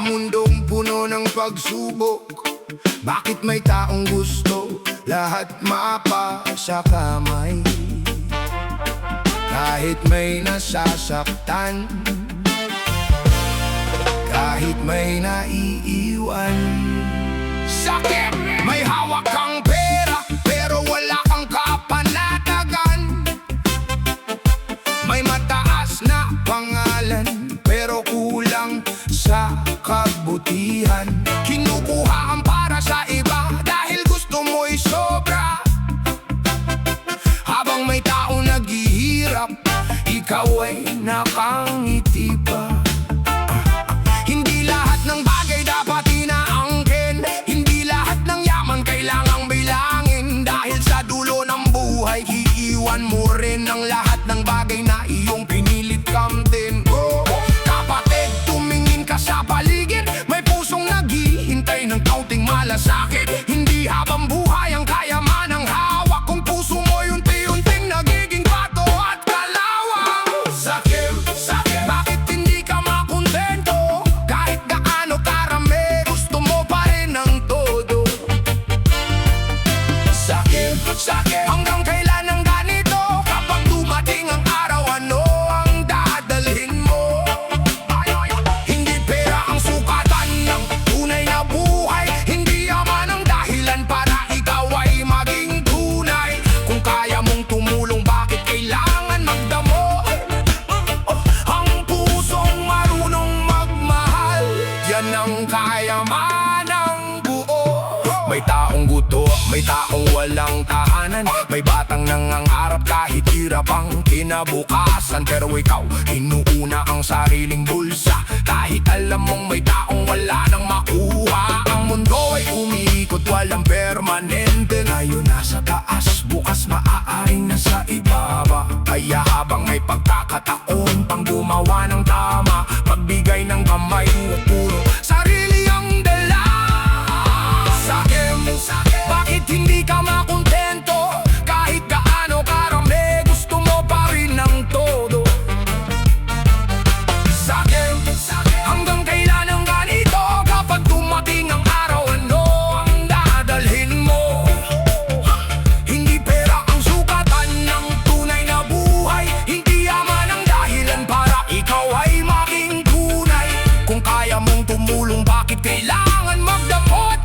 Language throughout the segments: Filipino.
mundong puno ng pagsubok, bakit may taong gusto lahat mapa sa kamay? Kahit may nasasaktan, kahit may naiiwan. Sakit! May hawak kang pera pero wala kang kapanatagan. May mataas na pangalan pero kulang sa kabutihan. Kinukuha ang para sa iba dahil gusto mo'y sobra. Habang may tao naghihirap, ikaw ay nakangiti pa. Hindi lahat ng bagay dapat inaangkin, hindi lahat ng yaman kailangang bilangin. Dahil sa dulo ng buhay, iiwan mo rin ang lahat ng bagay na iyong pinilit kamtin. Kapatid, tumingin ka sa paligid, may pusong naghihintay ng kaunting malasakit. Hindi habang buhay ang kayamanang hawak, kung puso mo'y unti-unting nagiging bato at kalawang. Sakit, sakit, bakit hindi ka makontento? Kahit gaano karami, gusto mo pa rin ng todo. Sakit, sakit, hanggang kailan ang ganito? Kapag dumating ang araw, ano ang dadalhin mo? Hindi pera ang sukatan ng tunay na buhay, hindi yaman ang dahilan para ikaw ay maging tunay. Kung kaya mong tumulong, bakit kailangan magdamo? Ang pusong marunong magmahal, yan ang kayamanang buo. May taong guto, may taong walang tahanan, may batang nangangarap kahit hirap ang kinabukasan. Pero ikaw, inuuna ang sariling bulsa, kahit alam mong may taong wala nang makuha. Ang mundo ay umiikot, walang permanente. Ngayon nasa taas, bukas maaaring nasa ibaba. Kaya habang may pagkakataon pang gumawa ng tama, pagbigay ng kamay, huwag puro sarili ang dala. Sakit, bakit hindi ka makontento? Kahit gaano karami, gusto mo pa rin ng todo. Sakit, hanggang kailan ang ganito? Kapag dumating ang araw, ano ang dadalhin mo? Hindi pera ang sukatan ng tunay na buhay, hindi yaman ang dahilan para ikaw ay maging tunay. Kung kaya mong tumulong, bakit kailangan magdamot?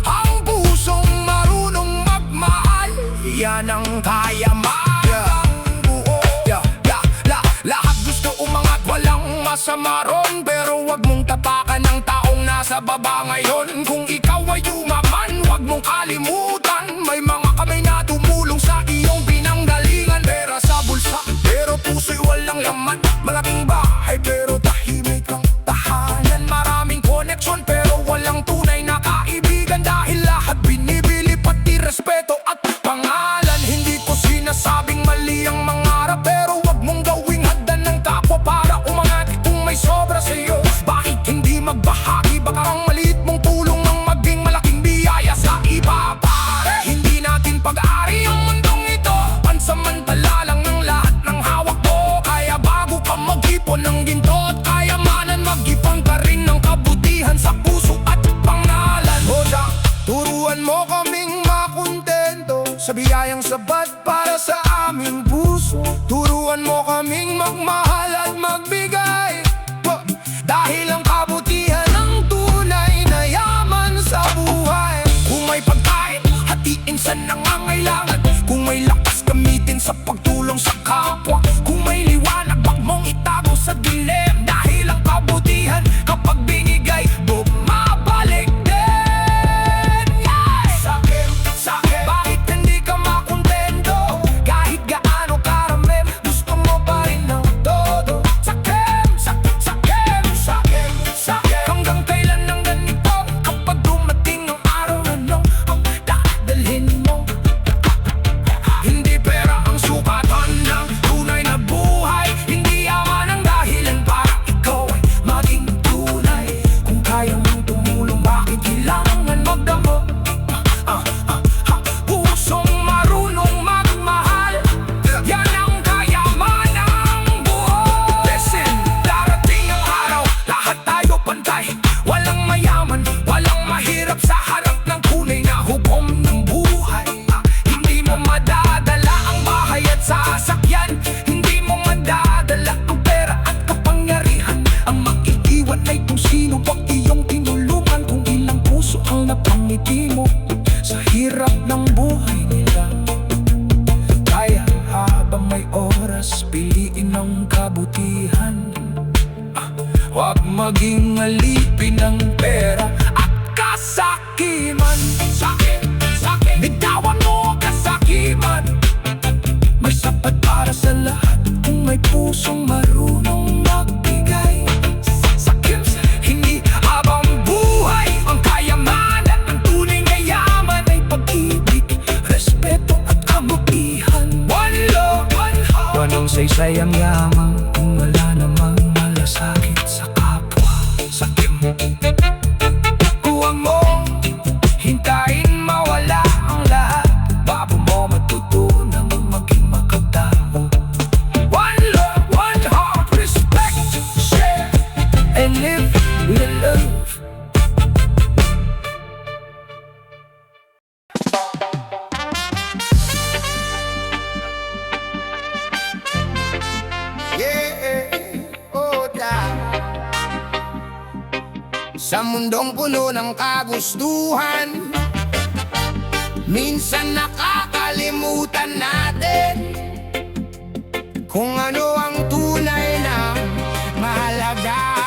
Ang pusong marunong magmahal, yan ang kayamanang buo. Lahat gusto umangat, walang masama ron, pero wag mong tapakan ang taong nasa baba ngayon. Kung ikaw ay yumaman, wag mong kalimutan, may mga kamay na tumulong sa iyong pinanggalingan. Pera sa bulsa, pero puso'y walang laman. Malaking bahay, pero tahimik ang tahanan. Maraming koneksyon, pero walang tunay na kaibigan. Dahil lahat binibili, pati respeto at pangalan. Hindi ko sinasabing mali ang mangarap, pero wag mong gawing haddan ng kapwa para umangat. Kung may sobra sa'yo, bakit hindi magbahagi? Baka ang maliit mong tulong ang maging malaking biyaya sa iba. Pare, hindi natin pag-aari ang mundong ito, pansamantala lang ang lahat ng hawak mo. Kaya bago ka mag-ipon ng ginto at kayamanan, mag-ipon ka rin ng kabutihan sa puso at pangalan. Hoda, turuan mo kaming makontento sa biyayang sabat para sa aming puso. Turuan mo kaming magmahal at magbigay, dahil ang kabutihan ang tunay na yaman sa buhay. Kung may pagkain, hatiin sa nangangailangan. Kung may lakas, gamitin sa pagtulong sa kapwa. Kung may liwanag, wag mong itago sa dilim. Dahil ang kabutihan, kapag binigay, bumabalik din. Sakit, bakit hindi ka makontento? Kahit gaano karami, Sayang lamang kung wala namang malasakit sa kapwa. Sakim, huwag mo hintayin mawala ang lahat bago mo matutunang maging makatao. One love, one heart, respect, share, and live with love. Sa mundong puno ng kagustuhan, minsan nakakalimutan natin kung ano ang tunay na mahalaga.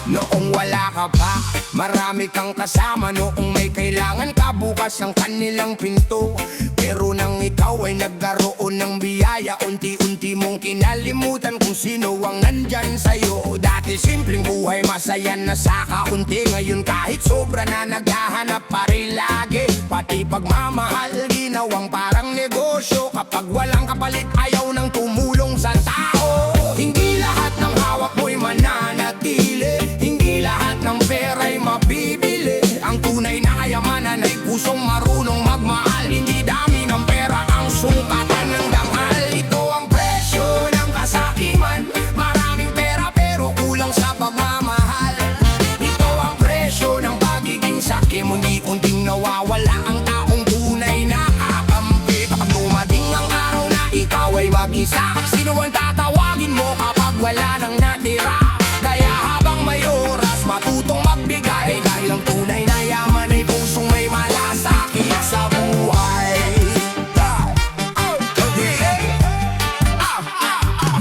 Noong wala ka pa, marami kang kasama. Noong may kailangan ka, bukas ang kanilang pinto. Pero nang ikaw ay nagkaroon ng biyaya, unti-unti mong kinalimutan kung sino ang nandyan sa'yo. Dati simpleng buhay, masaya na sa kaunti. Ngayon kahit sobra na, naghahanap pa rin lagi. Pati pagmamahal, ginawang parang negosyo. Kapag walang kapalit, ayaw nang tumulong sa tao. Hindi lahat ng hawak mo'y mananatili, hindi lahat ng pera'y mabibili. Ang tunay na kayamanan ay pusong marunong magmahal. Hindi dami ng pera ang sungkatan ng dangal. Ito ang presyo ng kasakiman, maraming pera pero kulang sa pagmamahal. Ito ang presyo ng pagiging sakim, unti-unting nawawala ang taong tunay na kakampi. Kapag dumating ang araw na ikaw ay mag-isa, sino ang tatawagin mo kapag wala nang natira? Kaya habang may oras, matutong magbigay, dahil ang tunay na yaman ay pusong may malasakit sa buhay.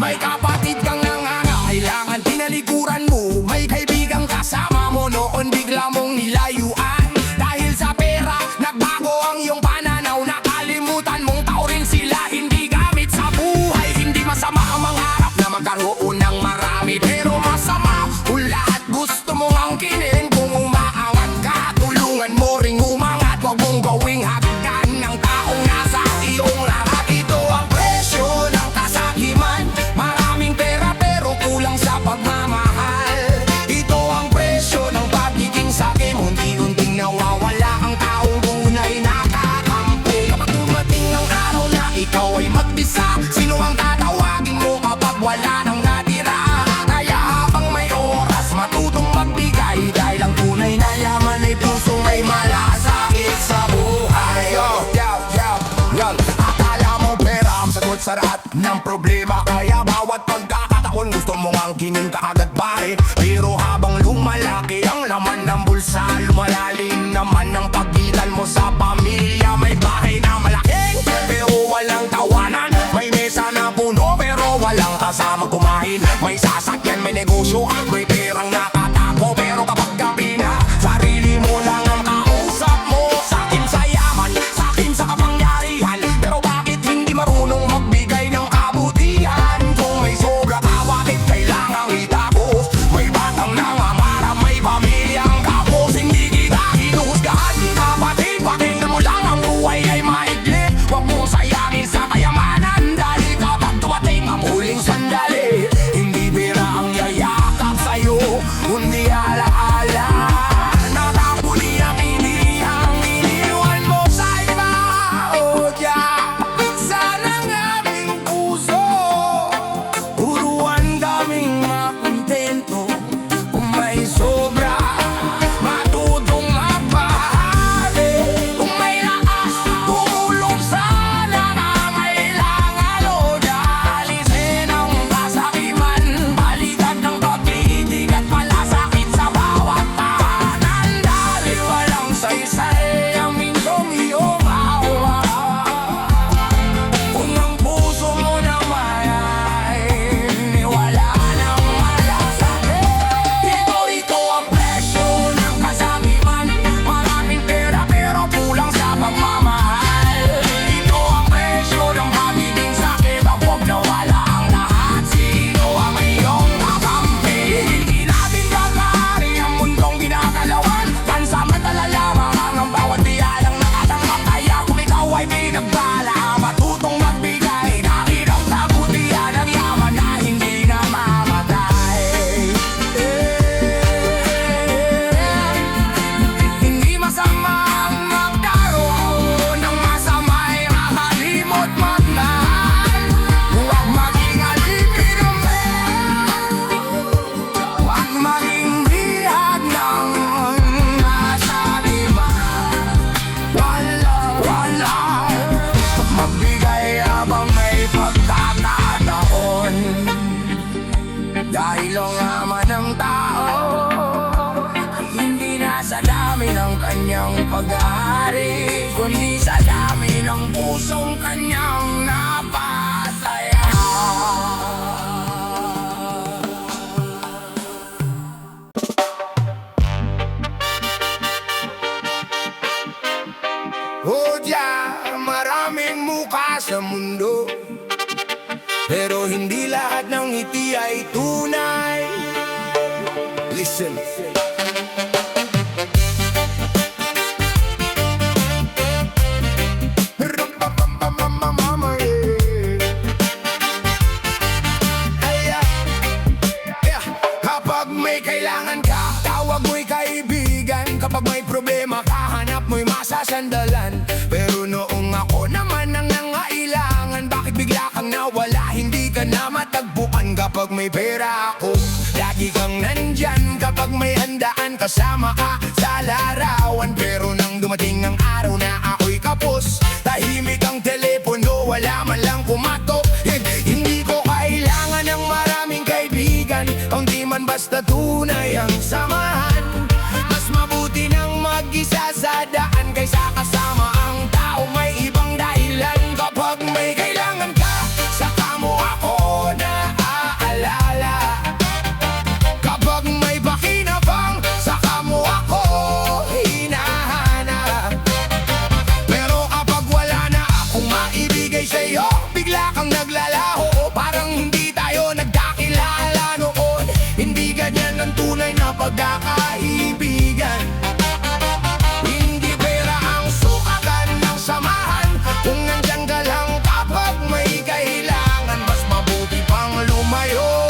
May kapatid kang nangangailangan, tinalikuran mo. May kaibigang kasama mo, noon bigla mong nilayuan. Dahil sa pera, nagbago ang iyong pananaw. Nakalimutan mong tao rin sila, hindi gamit sa buhay. Hindi masama ang mangarap na magkaroon ng marami, pero masama kung lahat gusto mong angkinin. Kung umaangat ka, tulungan mo ring umangat. Huwag mong gawing hagdan ng taong nasa iyong lahat. Ito ang presyo ng kasakiman, maraming pera pero kulang sa pagmamahal. Ito ang presyo ng pagiging sakim, unti-unting nawawala ang taong tunay na kakampi. Kapag dumating ang araw na ikaw ay magbisa, sino ang tatawagin mo kapag wala nang natira? Kaya habang may oras, matutong magbigay, dahil ang tunay na yaman ay pusong may malasakit sa buhay. Yan, akala mo pera ang sagot sa lahat ng problema, kaya bawat pagkakataon gusto mong angkinin kaagad pare. Pero habang lumalaki ang laman ng bulsa, lumalalim naman ang pagitan mo sa pamilya. May bahay na malaki pero walang tawanan, may mesa na puno pero walang kasama kumain. May sasakyan, may negosyo at may perang nakatago, pero kapag gabi na, sarili mo lang ang kausap mo. Sakin sa yaman, sakin sa kapangyarihan, pero bakit hindi marunong magbigay ng kabutihan? Kung may sobra ka, bakit kailangang itapos? May batang nangangarap, may pamilyang kapos. Hindi kita hinuhusgahan, kapatid, pakinggan mo lang, ang buhay ay maigli. Huwag mong sayangin sa kayamanan, dahil kapag dumating ang huling sandali, hindi pera ang yayakap sa'yo, kundi alaala. Natapuni ang iniwan mo sa iba. Sanang aming puso, puruan kaming makontento. Kung may sobra, matutong magpahari. Kung may lakas, tumulong sa nangangailangan. O alisin ang kasakiman, balikan ng pag-ibig at malasakit pusong kanyang napasaya. O Diyan, maraming mukha sa mundo, pero hindi lahat ng ngiti ay tunay. Listen. Kapag may kailangan ka, tawag mo'y kaibigan. Kapag may problema ka, hanap mo'y masasandalan. Pero noong ako naman ang nangailangan, bakit bigla kang nawala? Hindi ka na matagpuan. Kapag may pera ako, lagi kang nandyan. Kapag may handaan, kasama ka sa larawan. Pero nang dumating ang araw na ako'y kapos, tahimik ang telepono, wala man lang pumatok. Hindi ko kailangan ng maraming kaibigan, kaunti man basta tunay ang samahan. Mas mabuti nang mag-isa sa daan kaysa kasama ang tao may ibang dahilan. Kapag may kailangan ka, saka mo ako naaalala. Kapag may pakinabang, saka mo ako hinahanap. Pero kapag wala na akong maibigay sa'yo, bigla kang naglalaho. Parang hindi tayo nagkakilala noon. Hindi ganyan ang tunay na pagkakaibigan. Hindi pera ang sukatan ng samahan. Kung nandyan ka lang kapag may kailangan, mas mabuti pang lumayo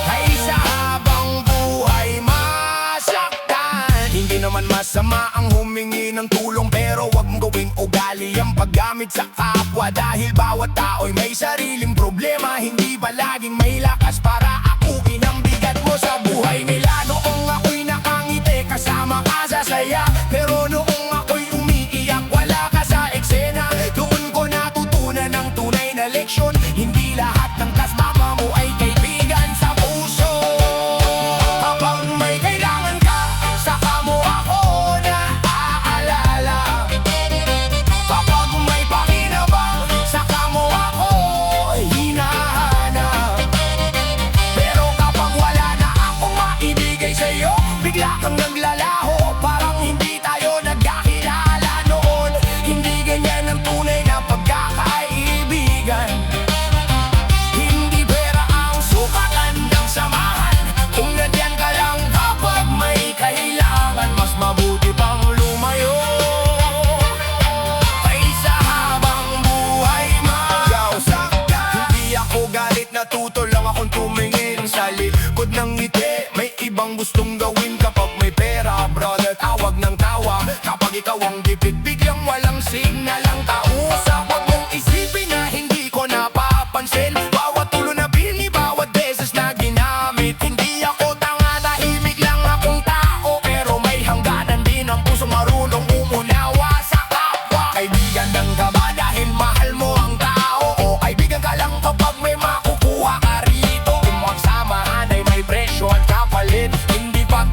kaysa habang buhay masaktan. Hindi naman masama ang humingi ng tulong, pero wag mong gawing ugali ang paggamit sa kapwa. Dahil bawat tao'y may sariling problema, hindi ba laging may lakas para akuin ang bigat mo sa buhay nila. Noong ako'y nakangiti, kasama ka sa saya, pero noong ako'y umiiyak, wala ka sa eksena. Doon ko natutunan ang tunay na leksyon, hindi lahat ng kasama mo ay kaibigan sa puso. Kapag may kailangan ka, saka mo ako naaalala. Kapag may pakinabang, saka mo ako hinahanap. Pero kapag wala na akong maibigay sa'yo, bigla kang naglalaho. Parang hindi tayo nagkakilala noon. Hindi ganyan ang tunay na pagkakaibigan. Hindi pera ang sukatan ng samahan. Kung nandyan ka lang kapag may kailangan, mas mabuti pang lumayo kaysa habang buhay masaktan. Hindi ako galit, natuto lang akong tumingin sa likod ng ngiti. May ibang gustong gawin kapag may pera, brother, tawag ng tawa. Kapag ikaw ang gipit, biglang walang signal ang kausap. Huwag mong isipin na hindi ko napapansin bawat tulo na bini, bawat beses na ginamit. Hindi ako tanga, tahimik lang akong tao, pero may hangganan din ang puso marunong umunawa sa kapwa. Kaibigan lang ka ba dahil mahal mo ang tao, o kaibigan ka lang kapag may makukuha ka rito? Kung magsamahan ay may presyo at kapalit, hindi pa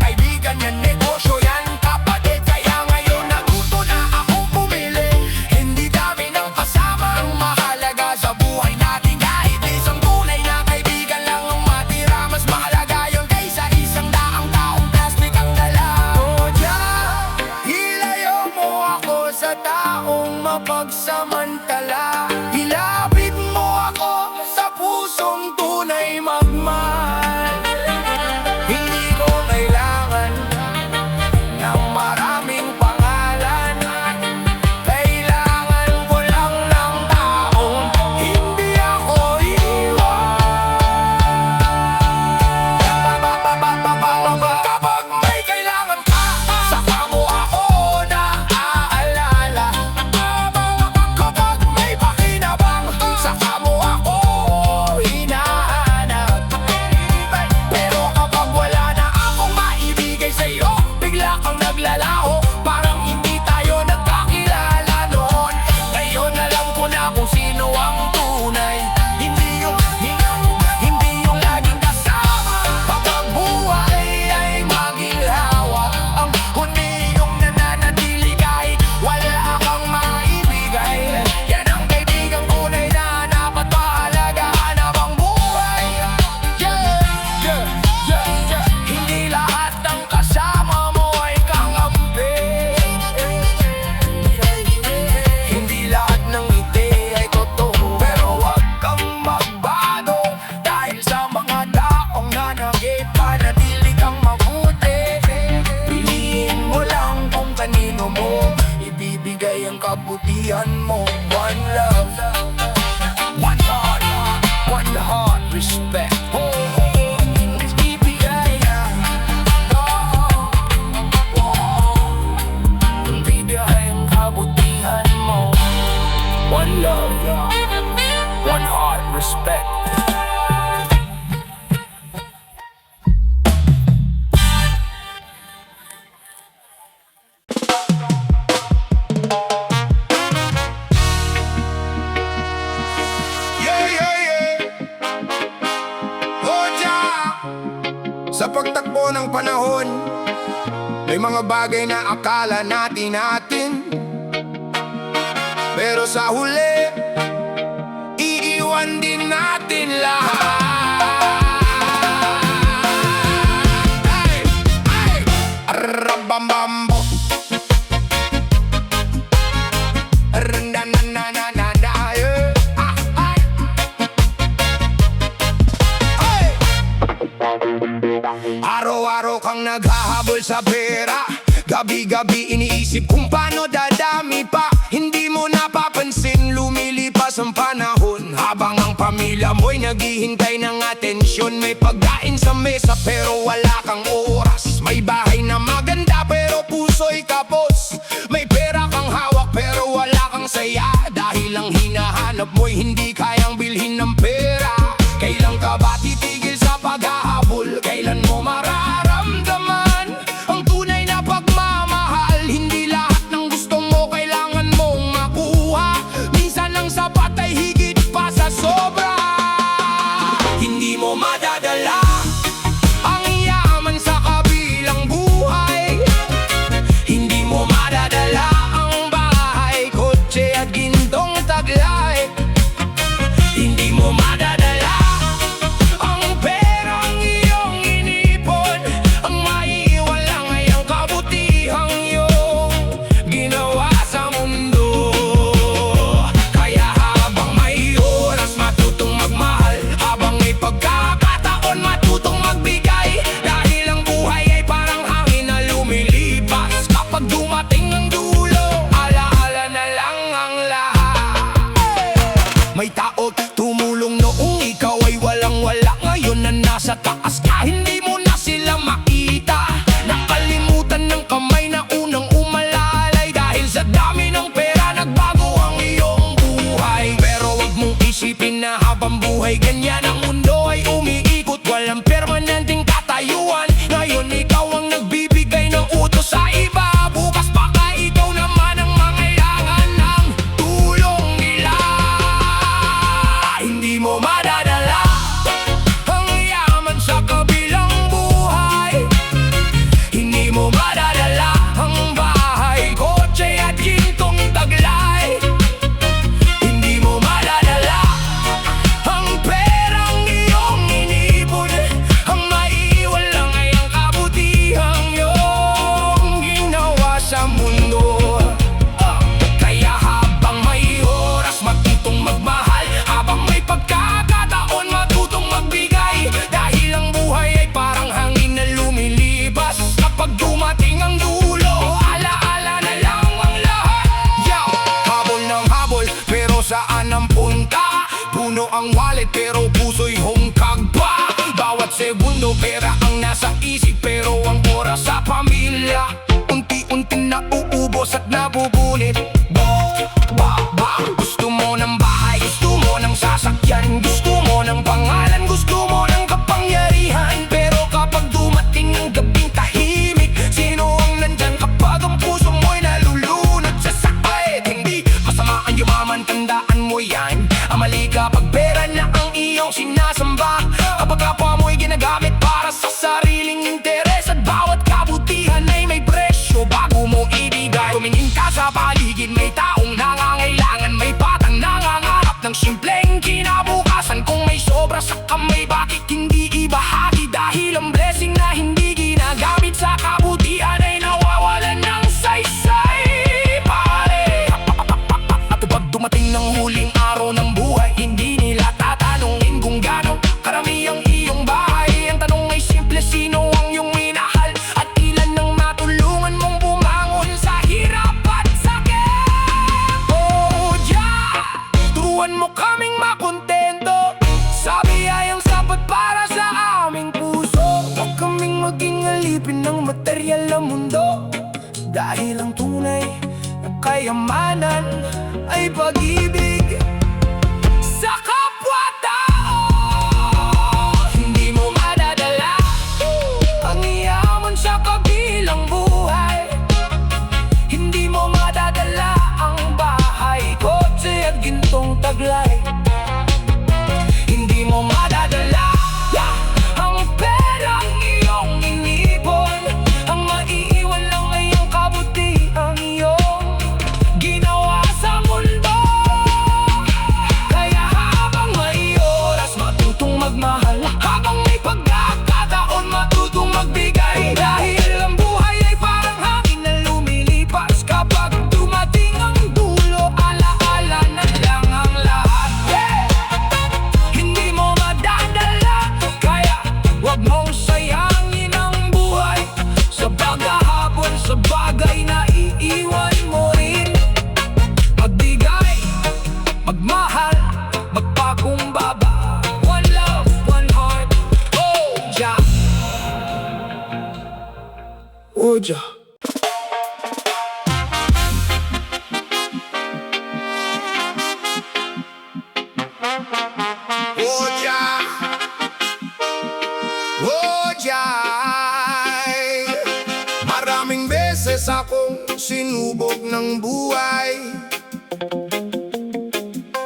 panatili kang mabuti. Piliin mo lang kung kanino mo ibibigay ang kabutihan mo. One love, one heart, respect. Ibigay ibigay ang kabutihan mo. One love, one heart, respect. Sa pagtakbo ng panahon, may mga bagay na akala natin pero sa huli, iiwan din natin lahat. Ay, ay, arrabambambo, na, yeah. Ay. Ay. Araw-araw kang naghahabol sa pera, gabi-gabi iniisip kung paano dadami pa. Hindi mo napapansin, lumilipas ang panahon, habang ang pamilya mo'y naghihintay ng atensyon. May pagkain sa mesa pero wala kang oras, may bahay na maganda pero puso'y kapos. May pera kang hawak pero wala kang saya, dahil ang hinahanap mo'y hindi kayang bilhin ng pera. Kailan ka ba titigil sa paghahabol? Kailan mo mararamdaman ang tunay na pagmamahal? Hindi lahat ng gusto mo kailangan mong makuha, minsan ang sapat ay higit pa sa sobra. Hindi mo madadala ang yaman sa kabilang buhay, hindi mo madadala ang bahay, kotse at gintong taglay. Hindi mo madadala ang perang iyong inipon, ang maiiwan lang ay ang kabutihang iyong ginawa sa mundo. Kaya habang may oras, matutong magmahal, habang may pagkakataon, matutong magbigay. Dahil ang buhay ay parang hangin na lumilipas, kapag dumating ang dulo, alaala na lang ang lahat. May tao tumulong noong ikaw ay walang-wala, ngayon na nasa taas ka, hindi mo na sila makita. Nakalimutan ng kamay na unang umalalay, dahil sa dami ng pera nagbago ang iyong buhay. Pero wag mong isipin na habang buhay ganyan ang mundo ay umiikot, walang permanenteng katayuan. Ngayon ikaw ang nagbibigay ng utos sa iba, bukas baka ikaw naman ang mangailangan ng tulong nila. Hindi mo madadala ang yaman sa kabilang buhay, hindi mo madadala ang bahay, kotse at gintong taglay. Hindi mo madadala ang perang iyong inipon, ang maiiwan lang ay ang kabutihang iyong ginawa sa mundo. Kaya habang may oras, matutong magmahal, habang may pagkakataon, matutong magbigay. Dahil ang buhay ay parang hangin na lumilipas, kapag dumating ang dulo, alaala na lang ang lahat. Yaw! Habol ng habol, pero saan ang punta? Puno ang wallet pero puso'y hungkag pa. Bawat segundo pera ang nasa isip, pero ang oras sa pamilya unti-unti nauubos at nabubunit. Gusto mo ng bahay, gusto mo ng sasakyan, gusto mo ng pangalan, gusto mo ng kapangyarihan. Pero kapag dumating ang gabing tahimik, sino ang nandyan kapag ang puso mo'y nalulunod sa sakit? Hindi masama ang yumaman, tandaan mo yan. Ang mali kapag pera na ang iyong sinasamba, kapag kapwa mo'y ginagamit para sa sariling interes, at bawat kabutihan ay may presyo bago mo ibigay. sa mundo. Dahil ang tunay na kayamanan ay pag-ibig sa kapwa-tao. Hindi mo madadala ang yaman sa kabilang buhay. Hindi mo madadala ang bahay, kotse at gintong taglay. Hindi mo madadala ang perang iyong inipon. Ang maiiwan lang ay ang kabutihan iyong ginawa sa mundo. Kaya habang may oras, matutong magmahal. Habang may pagkakataon, matutong magbigay. Dahil ang buhay ay parang hangin na lumilipas. Kapag dumating ang dulo, alaala na lang ang lahat. Hindi mo madadala, kaya wag mong sayangin ang buhay sa paghahabol sa bagay na iiwan mo rin. Magbigay, magmahal, magpakumbaba. One love, one heart, oh Jah. Oh Jah. Oh Jah, oh Jah. Maraming beses akong sinubok ng buhay,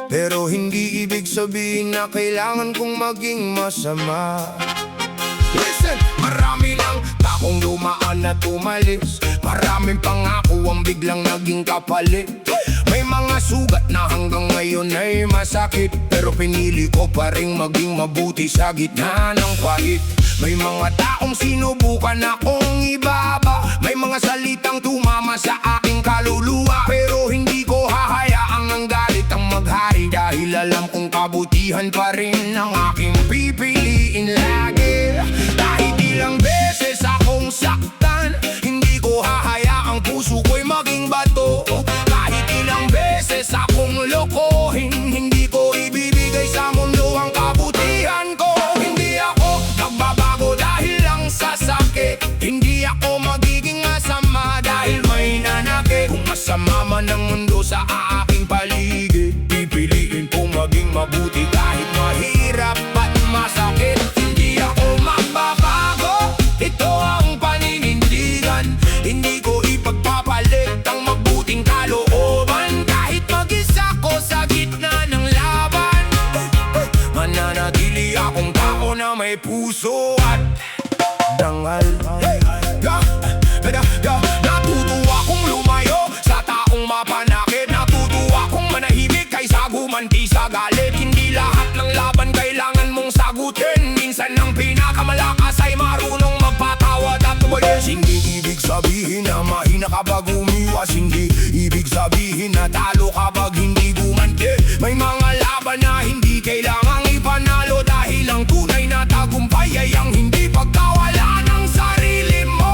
pero hindi ibig sabihin na kailangan kong maging masama. Listen, marami lang taong dumaan at umalis. Maraming pangako ang biglang naging kapalit. May mga sugat na hanggang ngayon ay masakit, pero pinili ko pa rin maging mabuti sa gitna ng pait. May mga taong sinubukan akong ibaba. May mga salitang tumama sa aking kaluluwa, pero hindi ko hahayaang ang galit ang maghari. Dahil alam kong kabutihan pa rin ang aking pipiliin lagi. Kahit ilang beses akong saktan, hindi ko hahayaang puso ko'y maging bato. Kahit ilang beses akong lokohin, hindi ko ibibigay sa mundo ang kabutihan ko. Hindi ako magbabago dahil lang sa sakit. Hindi ako magiging masama dahil may nanakit. Kung masama man ang mundo sa aking paligid, pipiliin kong maging mabuti kahit mahirap at masakit. Hindi ako magbabago, ito ang paninindigan. Hindi ko ipagpapalit ang mabuting kalooban. Kahit mag-isa ko sa gitna ng laban, mananatili akong tao na may puso at dangal. Natutuwa kong lumayo sa taong mapanakit. Natutuwa kong manahimik kaysa gumanti sa galit. Hindi lahat ng laban kailangan mong sagutin. Minsan ang pinakamalakas ay marunong magpatawad at tumalis. Hindi ibig sabihin na mahina kapag umiwas. Hindi ibig sabihin na talo kapag hindi gumanti. May mga laban na hindi kailangang ipanalo, dahil ang tunay na tagumpay ay ang hindi pagkawala ng sarili mo.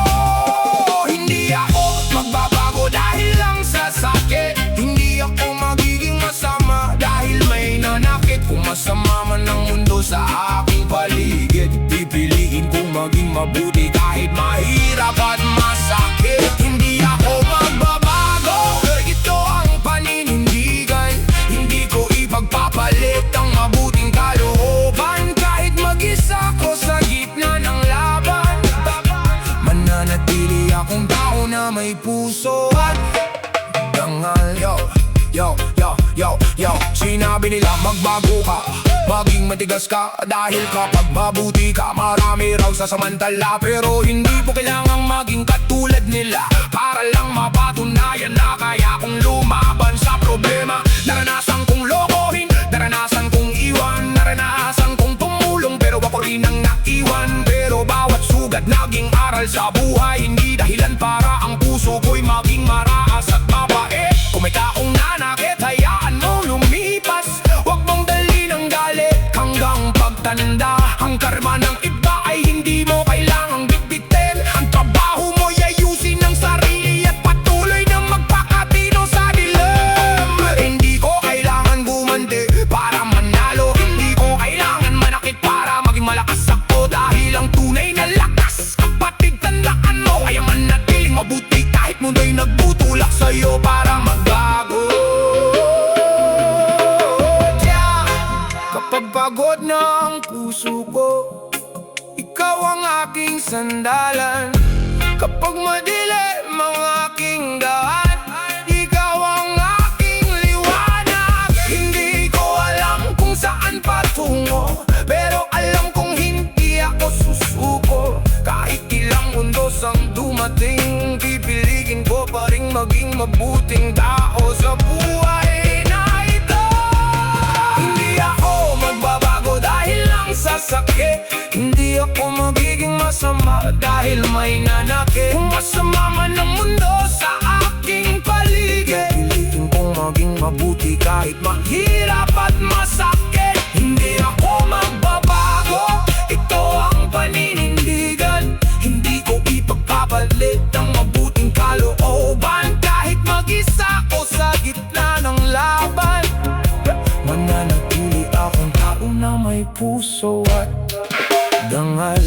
Hindi ako magbabago dahil lang sa sakit. Hindi ako magiging masama dahil may nanakit. Kung masama man ang mundo sa aking paligid, pipiliin kong maging mabuti kahit mahirap at masakit. Hindi ako magbabago, ito ang paninindigan. Hindi ko ipagpapalit ang mabuting kalooban. Kahit mag-isa ko sa gitna ng laban, mananatili akong tao na may puso at dangal. Yo, sinabi nila magbago ka, maging matigas ka. Dahil kapag mabuti ka, marami raw sasamantala. Pero hindi po kailangang maging katulad nila para lang mapatunayan na kaya kong lumaban sa problema. Naranasan kong lokohin, naranasan kong iwan, naranasan kong tumulong, pero ako rin ang naiwan. Pero bawat sugat naging aral sa buhay. Hindi dahilan para ang puso ko'y maging maraas at mabait. Kung may taong nanakit, hayaan mo lumipas. Huwag mong dalhin ang galit hanggang pagtanda. Ang karma ng iba ay hindi mo kailangang bitbitin. Ang trabaho mo'y ayusin ng sarili at patuloy na magpakatino sa dilim. Hindi ko kailangan gumanti para manalo. Hindi ko kailangan manakit para maging malakas ako. Dahil ang tunay na lakas, kapatid, tandaan mo, kaya manatili ng puso ko. Ikaw ang aking sandalan. Kapag madilim ang aking daan, ikaw ang aking liwanag. Hindi ko alam kung saan patungo, pero alam kong hindi ako susuko. Kahit ilang mundos ang dumating, pipiliin ko pa rin maging mabuting tao sa buhay na ito. Hindi ako magbabago dahil lang sa sakit. Hindi ako magiging masama dahil may nanakit. Kung masama man ang mundo sa aking paligid, pipiliin kong maging mabuti kahit mahirap at masakit. Hindi ako magbabago, ito ang paninindigan. Hindi ko ipagpapalit ang mabuting kalooban. Kahit mag-isa ko sa gitna ng laban, mananatili akong tao na may puso at dangal.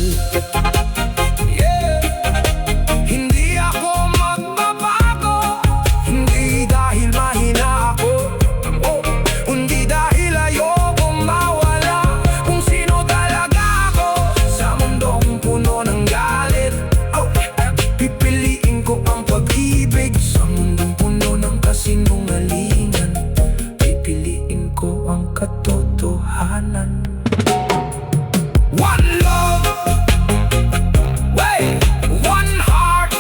Hindi ako magbabago, hindi dahil mahina ako, hindi dahil ayokong mawala kung sino talaga ako sa mundong puno ng galit. Pipiliin ko ang pag-ibig sa mundong puno ng kasinungalingan. Pipiliin ko ang katotohanan. One love, wait, one heart.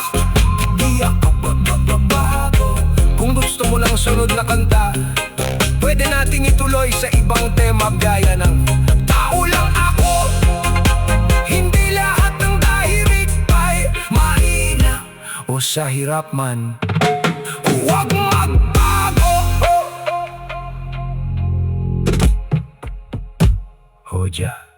Di ako magbabago. Kung gusto mo lang sunod na kanta, pwede nating ituloy sa ibang tema gaya ng tao lang ako. Hindi lahat ng dahirig ay mahina o sa hirap man, huwag magbago. Hoja.